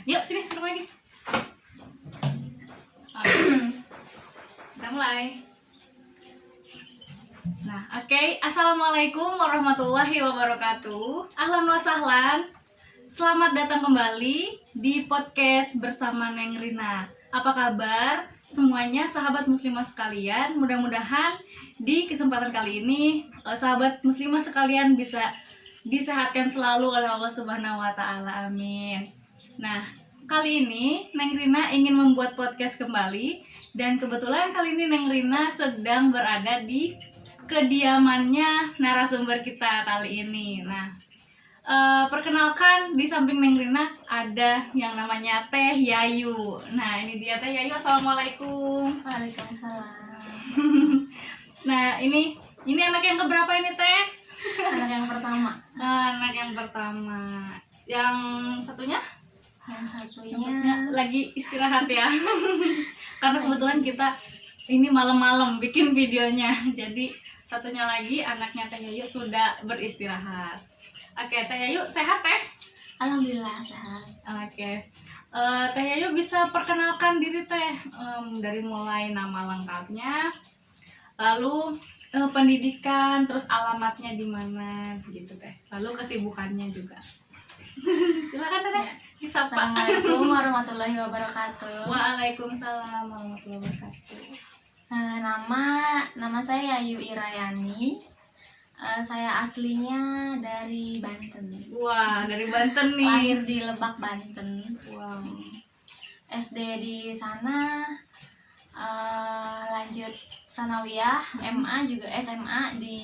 Yuk sini duduk lagi. Kita mulai. Nah, oke. Assalamualaikum warahmatullahi wabarakatuh. Ahlan wa sahlan. Selamat datang kembali di podcast bersama Neng Rina. Apa kabar semuanya sahabat muslimah sekalian? Mudah-mudahan di kesempatan kali ini sahabat muslimah sekalian bisa disehatkan selalu oleh Allah Subhanahu wa taala. Amin. Nah, kali ini Neng Rina ingin membuat podcast kembali dan kebetulan kali ini Neng Rina sedang berada di kediamannya narasumber kita kali ini. Nah, perkenalkan di samping Neng Rina ada yang namanya Teh Yayu. Nah, ini dia Teh Yayu. Assalamualaikum. Waalaikumsalam. Nah, ini anak yang keberapa ini Teh? Anak yang pertama. Anak yang pertama. Yang satunya? Yang satunya Satunya lagi istirahat ya. Karena kebetulan kita ini malam-malam bikin videonya. Jadi satunya lagi anaknya Teh Yayu sudah beristirahat. Oke, Teh Yayu sehat Teh? alhamdulillah sehat. Oke. Teh Yayu bisa perkenalkan diri Teh, dari mulai nama lengkapnya, lalu pendidikan, terus alamatnya di mana gitu Teh. Lalu kesibukannya juga. Silakan Teh. Disapa. Assalamualaikum warahmatullahi wabarakatuh. Waalaikumsalam warahmatullahi wabarakatuh. Nama saya Yayu Irayani. Saya aslinya dari Banten. Wah, dari Banten nih. Lahir di Lebak, Banten. Wow. SD di sana, lanjut sanawiyah, MA juga SMA di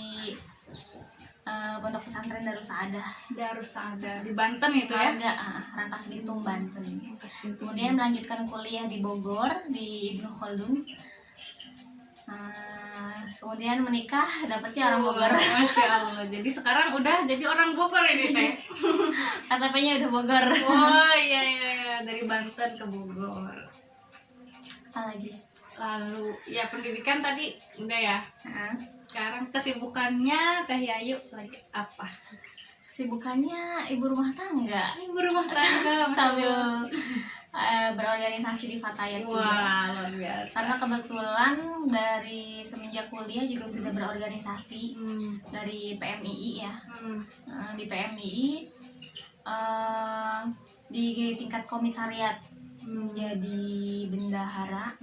Pondok Pesantren Darussahadah. Darussahadah di Banten itu ya? Ada Rangkas Bitung, Banten. Kemudian melanjutkan kuliah di Bogor di Ibnu Khaldun. Kemudian menikah, dapatnya orang Bogor. Masya Allah. Jadi sekarang udah jadi orang Bogor ini Teh. KTP-nya udah Bogor. Oh iya, dari Banten ke Bogor. Apa lagi? Lalu ya pendidikan tadi udah ya. Nah, Sekarang kesibukannya Teh Yayu lagi apa? kesibukannya ibu rumah tangga Ibu rumah tangga. sambil berorganisasi di Fatayat juga. Wah, luar biasa. Karena kebetulan dari semenjak kuliah juga sudah berorganisasi dari PMII ya. Di PMII di tingkat komisariat menjadi bendahara.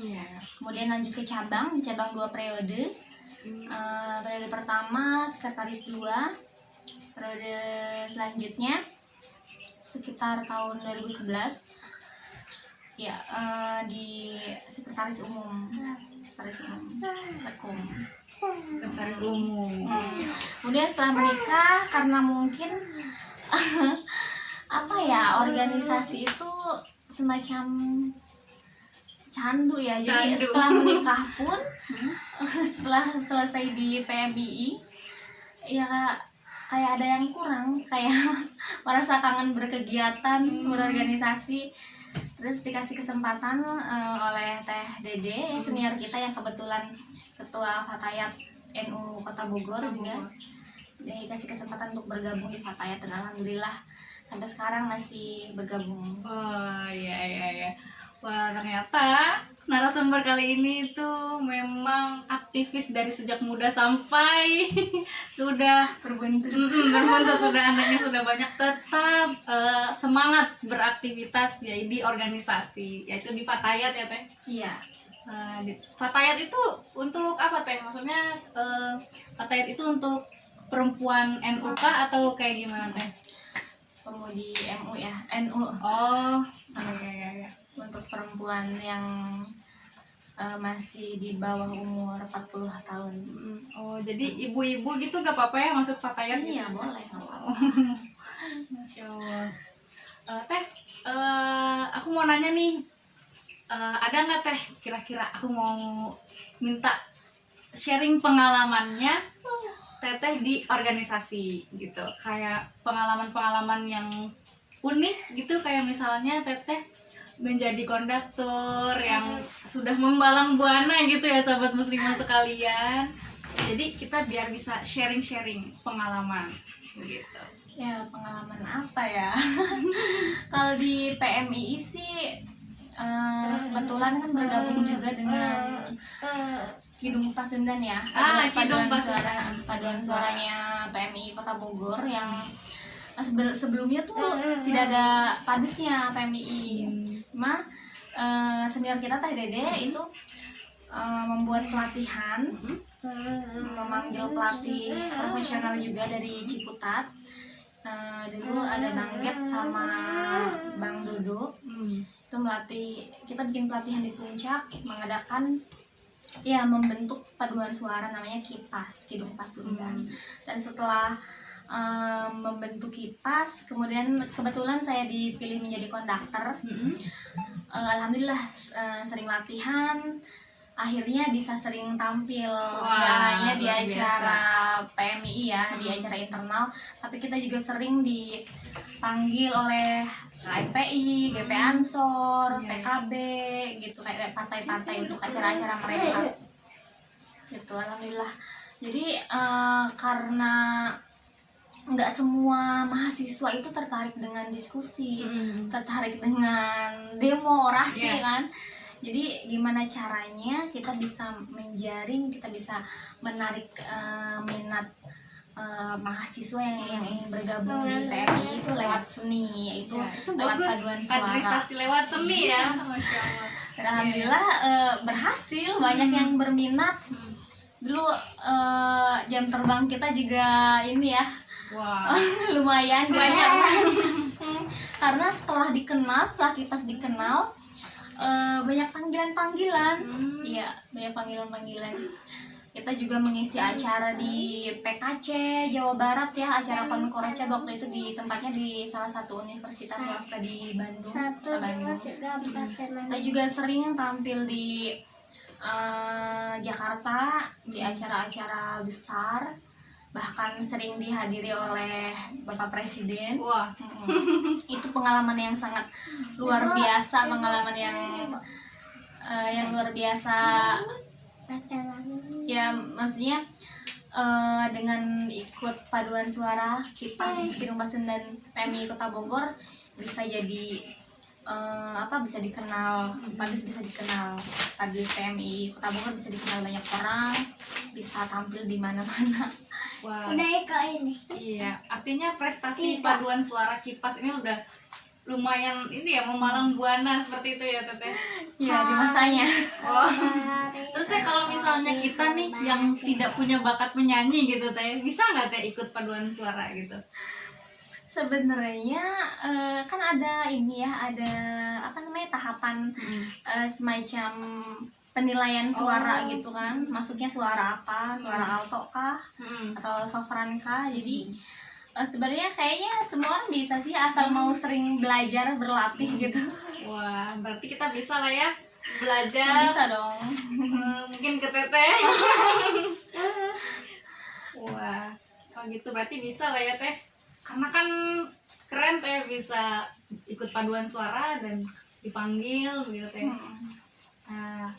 Ya. Kemudian lanjut ke cabang, di cabang 2 periode. Periode pertama sekretaris 2, periode selanjutnya sekitar tahun 2011 ya, di sekretaris umum Tekum. Sekretaris umum. Kemudian setelah menikah, karena mungkin apa ya, organisasi itu semacam candu ya. Jadi Candu. setelah menikah pun setelah selesai di PMII ya kayak ada yang kurang, kayak merasa kangen berkegiatan, berorganisasi. Terus dikasih kesempatan oleh Teh Dede, senior kita yang kebetulan ketua Fatayat NU Kota Bogor juga. Dikasih kesempatan untuk bergabung di Fatayat dan alhamdulillah sampai sekarang masih bergabung. Oh iya. Wah, ternyata narasumber kali ini tuh memang aktivis dari sejak muda sampai sudah Berbentuk. berbentuk, sudah anaknya sudah banyak, tetap semangat beraktivitas ya di organisasi, yaitu di Fatayat ya Teh. Iya. Di Fatayat itu untuk apa Teh? Maksudnya Fatayat itu untuk perempuan NUK atau kayak gimana Teh? Pemudi MU ya, NU. Oh, iya. Untuk perempuan yang masih di bawah umur 40 tahun. Oh, jadi ibu-ibu gitu gak apa-apa ya masuk Fatayat? Iya, gitu? boleh. Nggak apa-apa. Masya Allah. Teh, aku mau nanya nih, ada nggak Teh kira-kira aku mau minta sharing pengalamannya Teteh di organisasi gitu, kayak pengalaman-pengalaman yang unik gitu, kayak misalnya Teteh menjadi konduktor yang sudah membalang buana gitu ya sahabat muslimah sekalian. Jadi kita biar bisa sharing-sharing pengalaman begitu. Ya, pengalaman apa ya? Kalau di PMII sih kebetulan kan bergabung juga dengan Kidung Pasundan ya. Kidung Paduan suaranya PMII Kota Bogor yang sebelumnya tuh tidak ada padusnya PMII. Cuma senior kita Teh Dede itu membuat pelatihan, memanggil pelatih profesional juga dari Ciputat. Dulu ada Bang Get sama Bang Dodo, itu melatih, kita bikin pelatihan di Puncak, mengadakan ya membentuk paduan suara namanya Kipas, Kidung Pasundan. Dan setelah membentuk Kipas, kemudian kebetulan saya dipilih menjadi konduktor. Alhamdulillah sering latihan, akhirnya bisa sering tampil. Gak hanya di acara PMII ya, di acara internal, tapi kita juga sering dipanggil oleh KFPI, GP Ansor, PKB gitu, kayak partai-partai untuk acara-acara mereka gitu. Alhamdulillah. Jadi karena nggak semua mahasiswa itu tertarik dengan diskusi, tertarik dengan demo, orasi kan. Jadi gimana caranya kita bisa menjaring, kita bisa menarik minat mahasiswa yang ingin bergabung di PMI itu lewat seni, yaitu lewat paduan suara. Kaderisasi lewat seni ya. Masya Allah. Alhamdulillah berhasil, banyak yang berminat. Dulu jam terbang kita juga ini ya, lumayan gitu. Karena setelah Kipas dikenal, banyak panggilan-panggilan. Iya, banyak panggilan-panggilan. Kita juga mengisi acara di PKC Jawa Barat ya, acara Konkorecab waktu itu tempatnya di salah satu universitas swasta di Bandung. Kita juga sering tampil di Jakarta di acara-acara besar, bahkan sering dihadiri oleh Bapak Presiden. Itu pengalaman yang sangat luar biasa, pengalaman yang luar biasa ya. Maksudnya dengan ikut paduan suara Kipas Kidung Pasundan PMI Kota Bogor bisa jadi bisa dikenal, padus bisa dikenal, padus PMI Kota Bogor bisa dikenal banyak orang, bisa tampil di mana-mana. Udah ini. Iya, artinya prestasi paduan suara Kipas ini udah lumayan ini ya, memalang buana seperti itu ya Teteh. Iya, di masanya. Terus Teh, kalau misalnya kita nih yang tidak punya bakat menyanyi gitu Teh, bisa nggak Teh ikut paduan suara gitu? Sebenarnya kan ada ini ya, ada tahapan semacam penilaian suara gitu kan, masuknya suara apa, suara alto kah atau sopran kah. Jadi sebenarnya kayaknya semua orang bisa sih, asal mau sering belajar, berlatih gitu. Wah, berarti kita bisa lah ya belajar. Bisa dong. Mungkin ke Teteh. Wah, kalau gitu berarti bisa lah ya Teh. Karena kan keren Teh bisa ikut paduan suara dan dipanggil begitu Teh. Nah,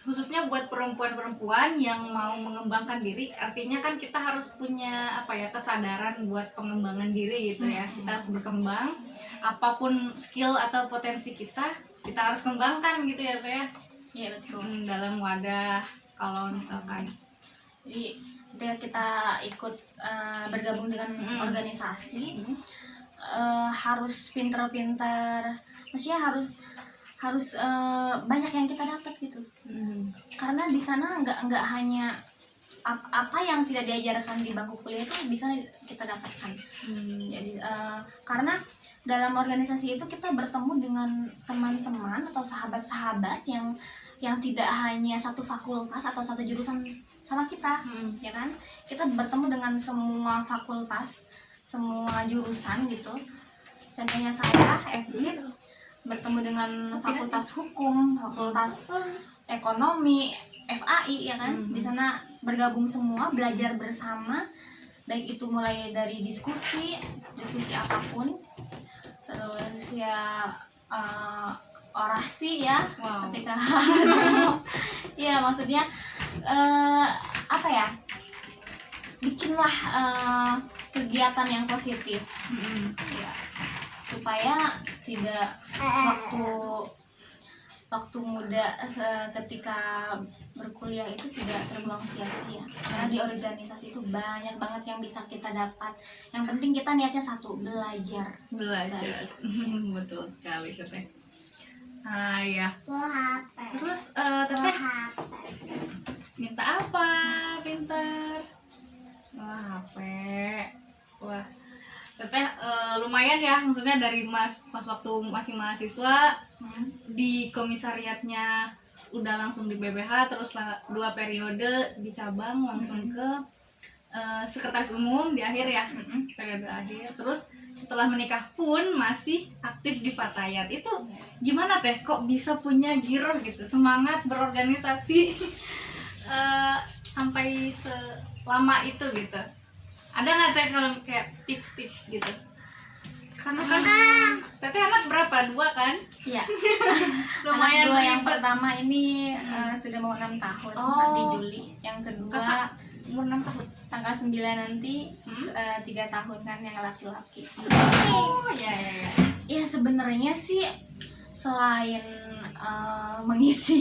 khususnya buat perempuan-perempuan yang mau mengembangkan diri, artinya kan kita harus punya kesadaran buat pengembangan diri gitu ya. Kita harus berkembang, apapun skill atau potensi kita harus kembangkan gitu ya Teh. Iya betul. Dalam wadah, kalau misalkan jadi ketika kita ikut bergabung dengan organisasi, harus pinter-pinter, maksudnya harus banyak yang kita dapat gitu. Karena di sana nggak hanya apa yang tidak diajarkan di bangku kuliah itu bisa kita dapatkan. Jadi karena dalam organisasi itu kita bertemu dengan teman-teman atau sahabat-sahabat yang tidak hanya satu fakultas atau satu jurusan sama kita, ya kan? Kita bertemu dengan semua fakultas, semua jurusan gitu. Contohnya saya FKIP bertemu dengan fakultas hukum, fakultas ekonomi, FAI ya kan. Di sana bergabung semua, belajar bersama, baik itu mulai dari diskusi apapun, terus ya orasi ya. Ketika ya maksudnya bikinlah kegiatan yang positif ya, supaya tidak waktu muda ketika berkuliah itu tidak terbuang sia-sia, karena di organisasi itu banyak banget yang bisa kita dapat. Yang penting kita niatnya satu, belajar. Betul sekali Teteh. Ya. Terus Teteh minta apa? Pintar. Wah, HP. Wah, Teteh lumayan ya, maksudnya dari pas waktu masih mahasiswa di komisariatnya udah langsung di BBH, terus 2 periode di cabang langsung ke sekretaris umum di akhir ya, periode akhir. Terus setelah menikah pun masih aktif di Fatayat. Itu gimana Teh? Kok bisa punya giroh gitu, semangat berorganisasi sampai selama itu gitu? Ada nggak Teh kalau kayak tips-tips gitu? Karena kan Teteh anak berapa? 2 kan? Iya. Lumayan. Anak 2 yang pertama ini sudah mau 6 tahun di Juli. Yang kedua umur 6 tahun. tanggal 9 nanti 3 tahun kan yang laki-laki. Oh ya. Ya sebenarnya sih selain mengisi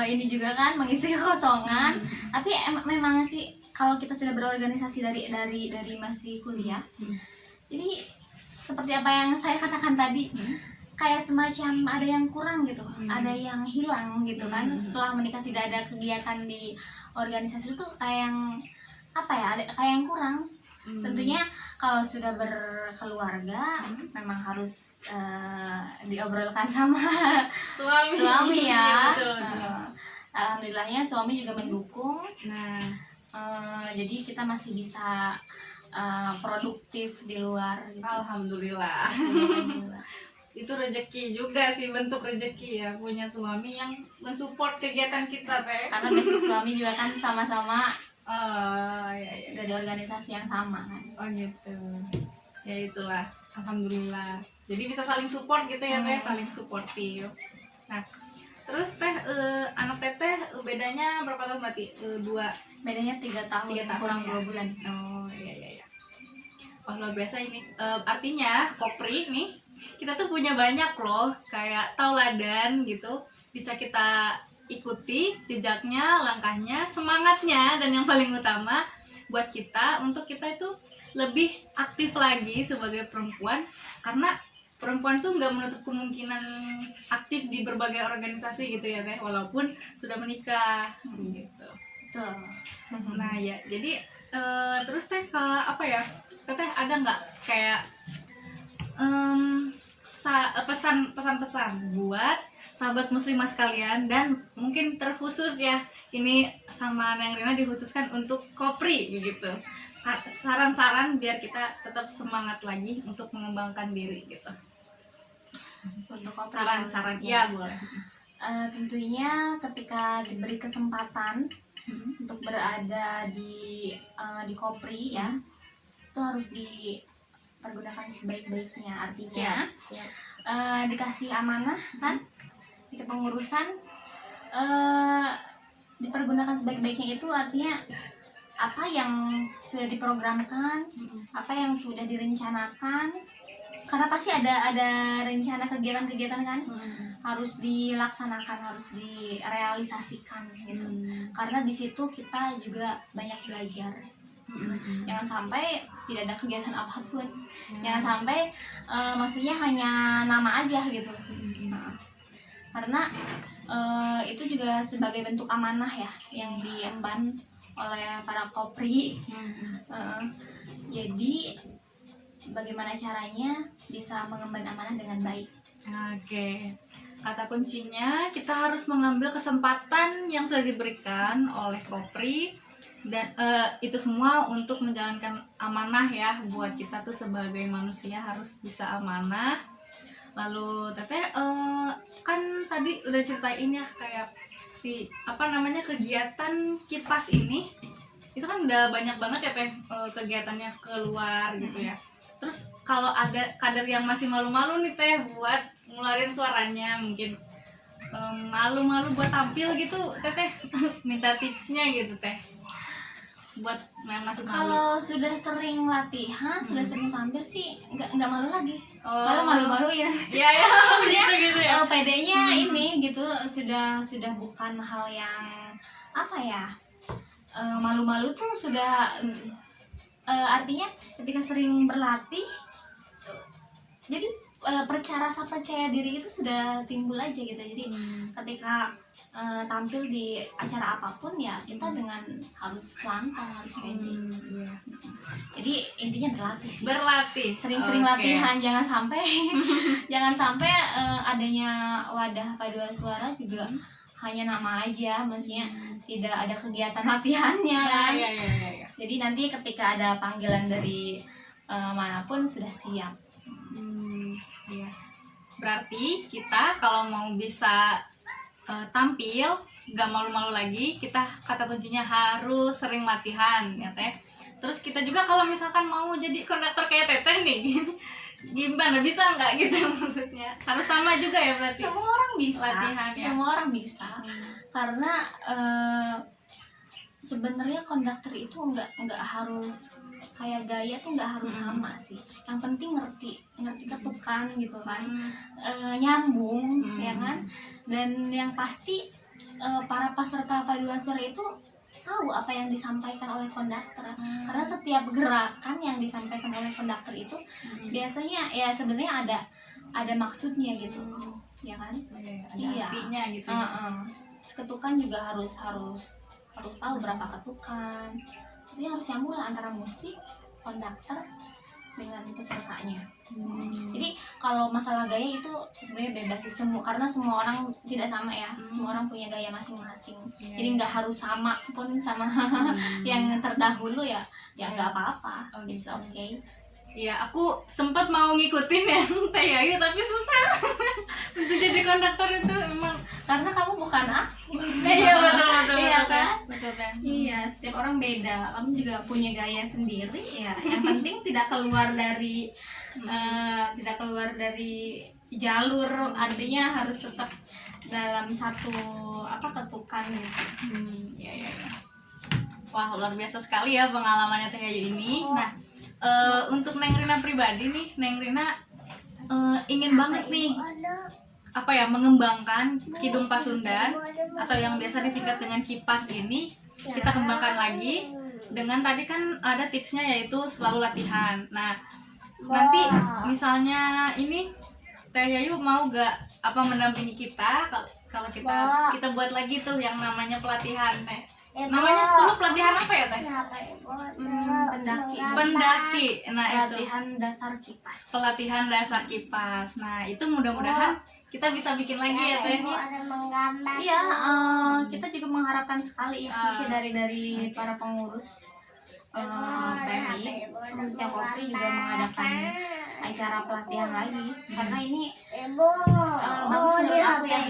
ini juga kan, mengisi kekosongan, tapi memang sih kalau kita sudah berorganisasi dari masih kuliah, jadi seperti apa yang saya katakan tadi, kayak semacam ada yang kurang gitu, ada yang hilang gitu kan. Setelah menikah tidak ada kegiatan di organisasi itu kayak yang apa ya, kayak yang kurang. Tentunya kalau sudah berkeluarga memang harus diobrolkan sama suami ya. Betul. Alhamdulillahnya suami juga mendukung. Nah, jadi kita masih bisa produktif di luar gitu. alhamdulillah. Itu rezeki juga sih, bentuk rezeki ya, punya suami yang mensupport kegiatan kita Teh. Karena basic suami juga kan sama-sama Ya. dari organisasi yang sama kan. Oh gitu. Ya itulah, alhamdulillah. Jadi bisa saling support gitu ya Teh, saling suportif. Nah, terus Teh anak Teteh bedanya berapa tahun berarti? 2. Bedanya 3 tahun, 3 tahun kurang ya? 2 bulan. Oh iya. Wah, luar biasa ini. Artinya Kopri nih kita tuh punya banyak loh kayak tauladan gitu, bisa kita ikuti jejaknya, langkahnya, semangatnya, dan yang paling utama buat kita untuk kita itu lebih aktif lagi sebagai perempuan, karena perempuan tuh nggak menutup kemungkinan aktif di berbagai organisasi gitu ya Teh, walaupun sudah menikah gitu. Betul. Nah ya, jadi terus Teh apa ya, Teteh ada nggak kayak pesan-pesan buat sahabat muslimah sekalian, dan mungkin terkhusus ya ini sama Neng Rina dikhususkan untuk Kopri begitu, saran-saran biar kita tetap semangat lagi untuk mengembangkan diri gitu. Untuk Saran-saran ya boleh. Tentunya ketika diberi kesempatan untuk berada di Kopri ya, itu harus dipergunakan sebaik-baiknya. Artinya dikasih amanah kan di kepengurusan, dipergunakan sebaik-baiknya itu artinya apa yang sudah diprogramkan, apa yang sudah direncanakan, karena pasti ada rencana kegiatan-kegiatan kan, harus dilaksanakan, harus direalisasikan gitu. Karena di situ kita juga banyak belajar. Jangan sampai tidak ada kegiatan apapun, jangan sampai maksudnya hanya nama aja gitu. Nah, karena itu juga sebagai bentuk amanah ya yang diemban oleh para Kopri. Jadi bagaimana caranya bisa mengemban amanah dengan baik. Oke. Kata kuncinya kita harus mengambil kesempatan yang sudah diberikan oleh Kopri, dan itu semua untuk menjalankan amanah ya, buat kita tuh sebagai manusia harus bisa amanah. Lalu Teteh kan tadi udah ceritain ya kayak kegiatan Kipas ini, itu kan udah banyak banget ya Teh kegiatannya keluar gitu ya. Terus kalau ada kader yang masih malu-malu nih Teh buat ngeluarin suaranya, mungkin malu-malu buat tampil gitu Teteh minta tipsnya gitu Teh. buat yang masuk malu? Kalau sudah sering latihan, sudah sering tampil sih nggak malu lagi. Oh. Malu malu-maluin. Iya ya, Maksudnya gitu ya. PD-nya ini gitu sudah bukan hal yang apa ya, malu-malu tuh sudah artinya ketika sering berlatih jadi rasa percaya diri itu sudah timbul aja gitu. Jadi ketika tampil di acara apapun ya kita dengan harus lantang, harus pede. Iya. Jadi intinya berlatih sih. Berlatih, Sering-sering Oke. latihan, jangan sampai jangan sampai adanya wadah paduan suara juga hanya nama aja, maksudnya tidak ada kegiatan latihannya kan. Iya, iya, iya, iya. Jadi nanti ketika ada panggilan dari manapun sudah siap. Iya. Berarti kita kalau mau bisa tampil nggak malu-malu lagi, kita kata kuncinya harus sering latihan ya teh. Terus kita juga kalau misalkan mau jadi konduktor kayak teteh nih gimana, bisa nggak gitu maksudnya, harus sama juga ya berarti Semua orang bisa, latihan ya. semua orang bisa. Karena sebenarnya konduktor itu nggak harus kayak gaya tuh nggak harus sama sih. Yang penting ngerti ketukan gitu kan, nyambung ya kan. Dan yang pasti para peserta paduan suara itu tahu apa yang disampaikan oleh konduktor. Karena setiap gerakan yang disampaikan oleh konduktor itu biasanya ya sebenarnya ada maksudnya gitu ya kan. Ada artinya gitu ya. Terus ketukan juga harus tahu berapa ketukan. Jadi harus nyambung lah antara musik, konduktor dengan pesertanya. Jadi kalau masalah gaya itu sebenarnya bebas sih, karena semua orang tidak sama ya. Semua orang punya gaya masing-masing. Jadi nggak harus sama pun sama yang terdahulu ya nggak apa-apa. It's okay. Iya, aku sempat mau ngikutin ya Teh Yayu, tapi susah untuk jadi konduktor itu emang. Karena kamu bukan aku. Iya, betul. Iya kan? Betul kan? Iya, setiap orang beda. Kamu juga punya gaya sendiri ya. Yang penting tidak keluar dari jalur. Artinya harus tetap dalam satu ketukan gitu. Iya. Wah, luar biasa sekali ya pengalamannya Teh Yayu ini. Nah, untuk Neng Rina pribadi nih, Neng Rina ingin banget nih mengembangkan Kidung Pasundan atau yang biasa disingkat dengan Kipas ini, kita kembangkan lagi dengan tadi kan ada tipsnya yaitu selalu latihan. Nah, nanti misalnya ini Teh Yayu mau gak mendampingi kita kalau kita buat lagi tuh yang namanya pelatihan Teh. Namanya dulu pelatihan apa ya Teh? Pendaki. Nah, Pelatihan dasar kipas. Pelatihan dasar kipas. Nah, itu mudah-mudahan kita bisa bikin lagi ya Teh. Iya, kita juga mengharapkan sekali ya dari para pengurus PMI, khususnya Kopri juga mengadakan acara pelatihan lagi karena ini bagus menurut aku ya.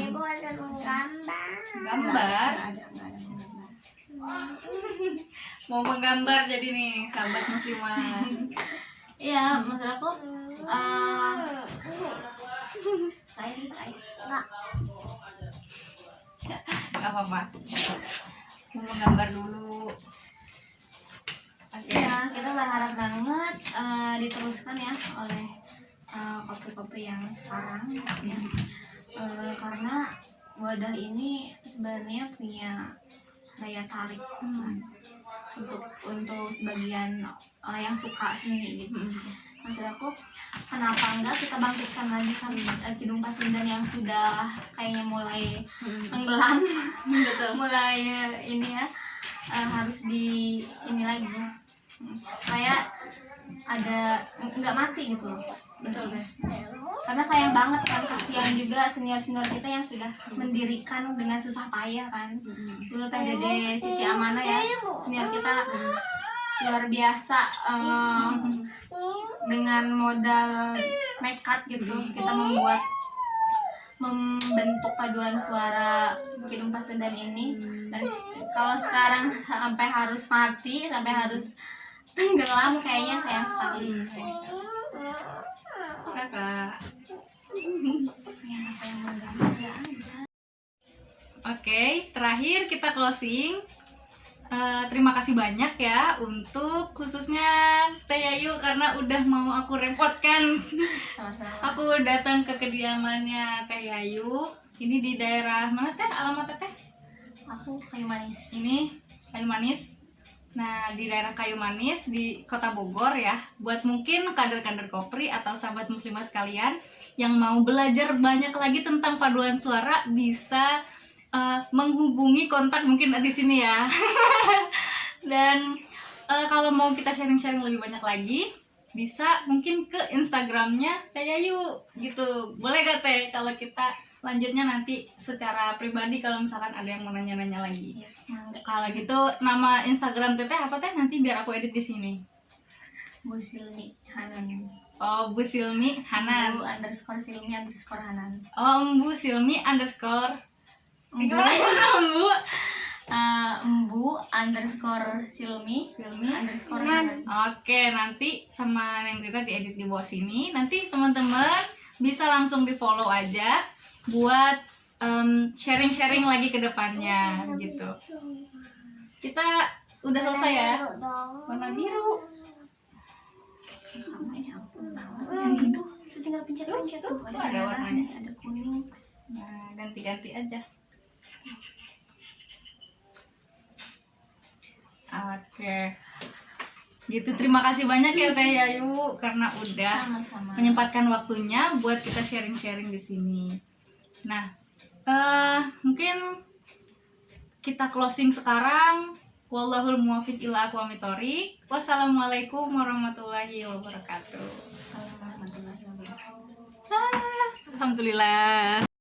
Gambar. Mau menggambar jadi nih sahabat muslimah. Iya, maksud aku nggak apa-apa, mau menggambar dulu. Ya, kita berharap banget diteruskan ya oleh kopri-kopri yang sekarang ya. Karena wadah ini sebenarnya punya daya tarik untuk sebagian yang suka seni gitu. Maksud aku, kenapa enggak kita bangkitkan lagi kan Kidung Pasundan yang sudah kayaknya mulai tenggelam. Betul. Mulai ini ya, harus di ini lagi supaya ada nggak mati gitu. Betul deh. Karena sayang banget kan, kasihan juga senior-senior kita yang sudah mendirikan dengan susah payah kan. Dulu Teh Dede Siti Amanah ya, senior kita luar biasa, dengan modal nekat gitu kita membentuk paduan suara Kidung Pasundan ini. Dan kalau sekarang sampai harus mati, sampai harus tenggelam, kayaknya sayang sekali. Kakak. Apa yang menggambar ya ada. Oke, terakhir kita closing. terima kasih banyak ya untuk khususnya Teh Yayu karena udah mau aku repotkan. Sama-sama. Aku datang ke kediamannya Teh Yayu. Ini di daerah mana Teh? Alamatnya Teh? Aku Kayu Manis. Ini Kayu Manis. Nah, di daerah Kayu Manis di Kota Bogor ya. Buat mungkin kader-kader Kopri atau sahabat muslimah sekalian yang mau belajar banyak lagi tentang paduan suara bisa menghubungi kontak mungkin di sini ya. Dan kalau mau kita sharing-sharing lebih banyak lagi, bisa mungkin ke Instagramnya Teh Yayu gitu. Boleh gak Teh kalau kita lanjutnya nanti secara pribadi kalau misalkan ada yang mau nanya-nanya lagi. Yes, mangga. Kalau gitu nama Instagram Teteh apa Teh? Nanti biar aku edit di sini. Bu Silmi Hanan. Oh, Bu Silmi Hanan. Bu underscore Silmi underscore Hanan. Oh, Bu Silmi underscore. Embu. Gimana ya Bu? Embu underscore Silmi underscore Hanan. Oke, nanti sama yang kita diedit di bawah sini. Nanti teman-teman bisa langsung di follow aja buat sharing-sharing lagi ke depannya gitu. Kita udah selesai ya. Warna biru. Sama ya ampun. Yang itu tinggal pencet-pencet tuh. Tuh, ada warnanya. Ada kuning. Nah, ganti-ganti aja. Oke. Gitu, terima kasih banyak ya Teh Yayu karena udah Sama-sama. menyempatkan waktunya buat kita sharing-sharing di sini. Nah, mungkin kita closing sekarang. Wallahul muwaffiq ila aqwamit thoriq. Wassalamualaikum warahmatullahi wabarakatuh. Assalamualaikum warahmatullahi wabarakatuh. Alhamdulillah.